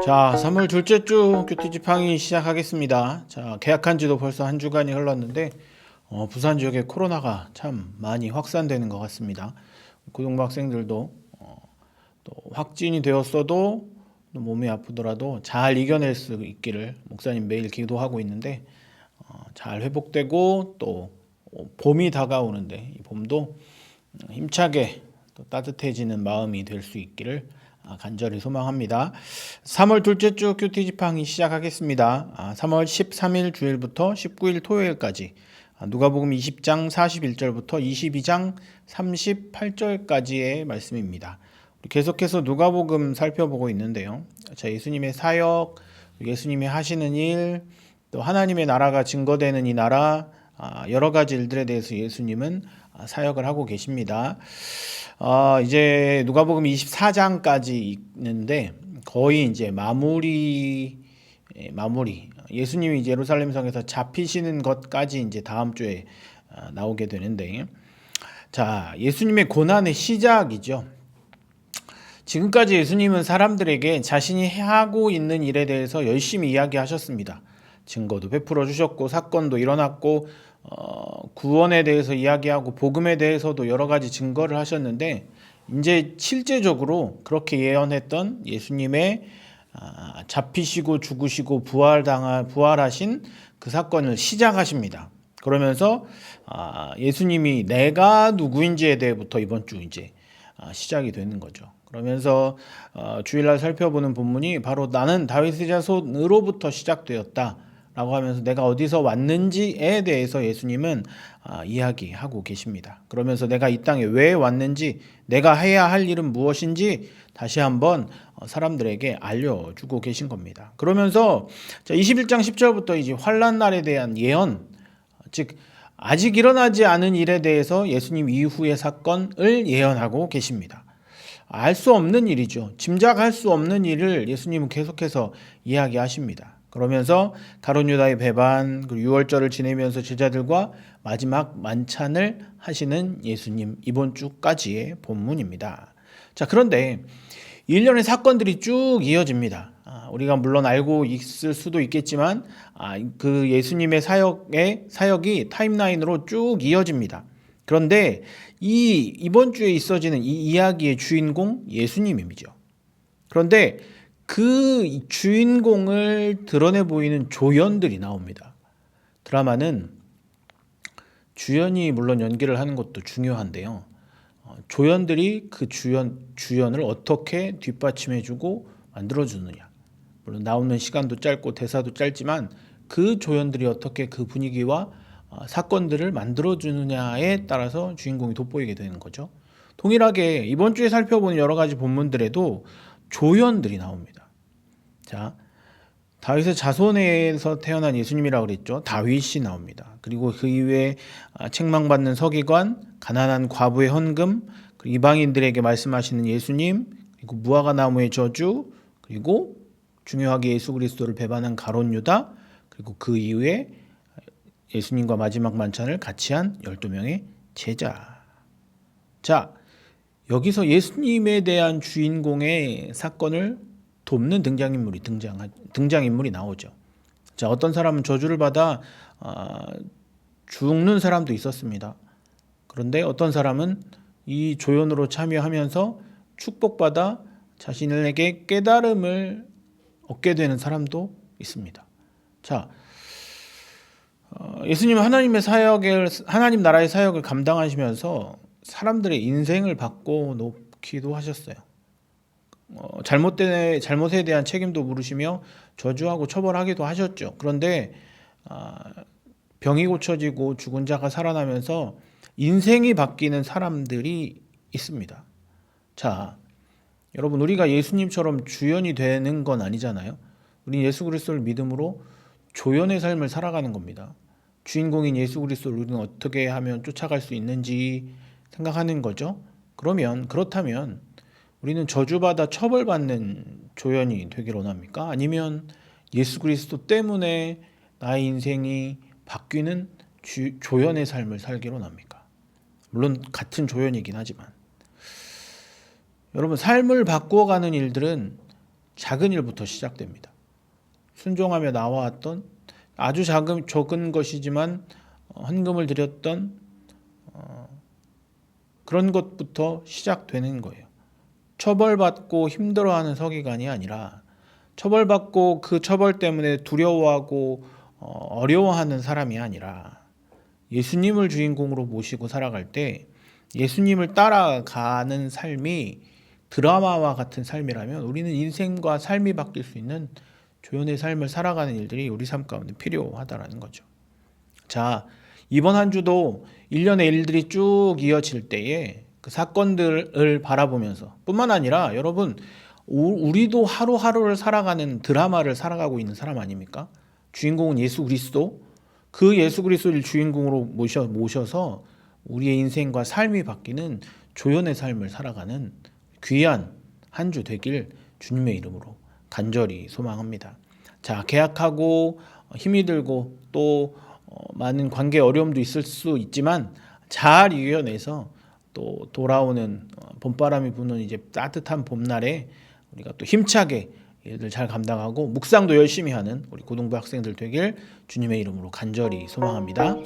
자, 3월 둘째 주 큐티 지팡이 시작하겠습니다. 자, 계약한 지도 벌써 한 주간이 흘렀는데 부산 지역에 코로나가 참 많이 확산되는 것 같습니다. 고등부 학생들도 또 확진이 되었어도 몸이 아프더라도 잘 이겨낼 수 있기를 목사님 매일 기도하고 있는데 잘 회복되고 또 봄이 다가오는데 이 봄도 힘차게 또 따뜻해지는 마음이 될 수 있기를 간절히 소망합니다. 3월 둘째 주 큐티 지팡이 시작하겠습니다. 3월 13일 주일부터 19일 토요일까지 누가복음 20장 41절부터 22장 38절까지의 말씀입니다. 계속해서 누가복음 살펴보고 있는데요. 자, 예수님의 사역, 예수님이 하시는 일, 또 하나님의 나라가 증거되는 이 나라, 여러 가지 일들에 대해서 예수님은 사역을 하고 계십니다. 이제 누가복음 24장까지 있는데 거의 이제 마무리. 예수님이 이제 예루살렘 성에서 잡히시는 것까지 이제 다음 주에 나오게 되는데, 자, 예수님의 고난의 시작이죠. 지금까지 예수님은 사람들에게 자신이 하고 있는 일에 대해서 열심히 이야기하셨습니다. 증거도 베풀어 주셨고 사건도 일어났고 구원에 대해서 이야기하고 복음에 대해서도 여러 가지 증거를 하셨는데, 이제 실제적으로 그렇게 예언했던 예수님의 잡히시고 죽으시고 부활하신 그 사건을 시작하십니다. 그러면서 예수님이 내가 누구인지에 대해부터 이번 주 이제 시작이 되는 거죠. 그러면서 주일날 살펴보는 본문이 바로 나는 다윗의 자손으로부터 시작되었다 라고 하면서 내가 어디서 왔는지에 대해서 예수님은 이야기하고 계십니다. 그러면서 내가 이 땅에 왜 왔는지, 내가 해야 할 일은 무엇인지 다시 한번 사람들에게 알려주고 계신 겁니다. 그러면서 21장 10절부터 이제 환난 날에 대한 예언, 즉 아직 일어나지 않은 일에 대해서 예수님 이후의 사건을 예언하고 계십니다. 알 수 없는 일이죠. 짐작할 수 없는 일을 예수님은 계속해서 이야기하십니다. 그러면서 가룟 유다의 배반, 그리고 유월절을 지내면서 제자들과 마지막 만찬을 하시는 예수님, 이번 주까지의 본문입니다. 자, 그런데 일련의 사건들이 쭉 이어집니다. 우리가 물론 알고 있을 수도 있겠지만 그 예수님의 사역이 타임라인으로 쭉 이어집니다. 그런데 이번 주에 있어지는 이 이야기의 주인공 예수님이죠. 그런데 그 주인공을 드러내 보이는 조연들이 나옵니다. 드라마는 주연이 물론 연기를 하는 것도 중요한데요. 조연들이 그 주연을 어떻게 뒷받침해주고 만들어주느냐. 물론 나오는 시간도 짧고 대사도 짧지만 그 조연들이 어떻게 그 분위기와 사건들을 만들어주느냐에 따라서 주인공이 돋보이게 되는 거죠. 동일하게 이번 주에 살펴보는 여러 가지 본문들에도 조연들이 나옵니다. 자, 다윗의 자손에서 태어난 예수님이라고 그랬죠. 다윗이 나옵니다. 그리고 그 이후에 책망받는 서기관, 가난한 과부의 헌금, 그리고 이방인들에게 말씀하시는 예수님, 그리고 무화과 나무의 저주, 그리고 중요하게 예수 그리스도를 배반한 가룟 유다, 그리고 그 이후에 예수님과 마지막 만찬을 같이 한 12명의 제자. 자, 여기서 예수님에 대한 주인공의 사건을 돕는 등장인물이 나오죠. 자, 어떤 사람은 저주를 받아 죽는 사람도 있었습니다. 그런데 어떤 사람은 이 조연으로 참여하면서 축복받아 자신에게 깨달음을 얻게 되는 사람도 있습니다. 자, 예수님은 하나님 나라의 사역을 감당하시면서 사람들의 인생을 바꿔 놓기도 하셨어요. 잘못에 대한 책임도 물으시며 저주하고 처벌하기도 하셨죠. 그런데 병이 고쳐지고 죽은 자가 살아나면서 인생이 바뀌는 사람들이 있습니다. 자, 여러분, 우리가 예수님처럼 주연이 되는 건 아니잖아요. 우리 예수 그리스도를 믿음으로 조연의 삶을 살아가는 겁니다. 주인공인 예수 그리스도를 우리는 어떻게 하면 쫓아갈 수 있는지 생각하는 거죠. 그렇다면 우리는 저주받아 처벌받는 조연이 되길 원합니까? 아니면 예수 그리스도 때문에 나의 인생이 바뀌는 조연의 삶을 살길 원합니까? 물론 같은 조연이긴 하지만, 여러분, 삶을 바꾸어가는 일들은 작은 일부터 시작됩니다. 순종하며 나와왔던 아주 적은 것이지만 헌금을 드렸던 그런 것부터 시작되는 거예요. 처벌받고 힘들어하는 서기관이 아니라 처벌받고 그 처벌 때문에 두려워하고 어려워하는 사람이 아니라 예수님을 주인공으로 모시고 살아갈 때 예수님을 따라가는 삶이 드라마와 같은 삶이라면 우리는 인생과 삶이 바뀔 수 있는 조연의 삶을 살아가는 일들이 우리 삶 가운데 필요하다라는 거죠. 자, 이번 한 주도 일련의 일들이 쭉 이어질 때에 그 사건들을 바라보면서 뿐만 아니라 여러분 우리도 하루하루를 살아가는 드라마를 살아가고 있는 사람 아닙니까? 주인공은 예수 그리스도, 그 예수 그리스도를 주인공으로 모셔서 우리의 인생과 삶이 바뀌는 조연의 삶을 살아가는 귀한 한 주 되길 주님의 이름으로 간절히 소망합니다. 자, 계약하고 힘이 들고 또 많은 관계 어려움도 있을 수 있지만 잘 이겨내서 또 돌아오는 봄바람이 부는 이제 따뜻한 봄날에 우리가 또 힘차게 일들 잘 감당하고 묵상도 열심히 하는 우리 고등부 학생들 되길 주님의 이름으로 간절히 소망합니다.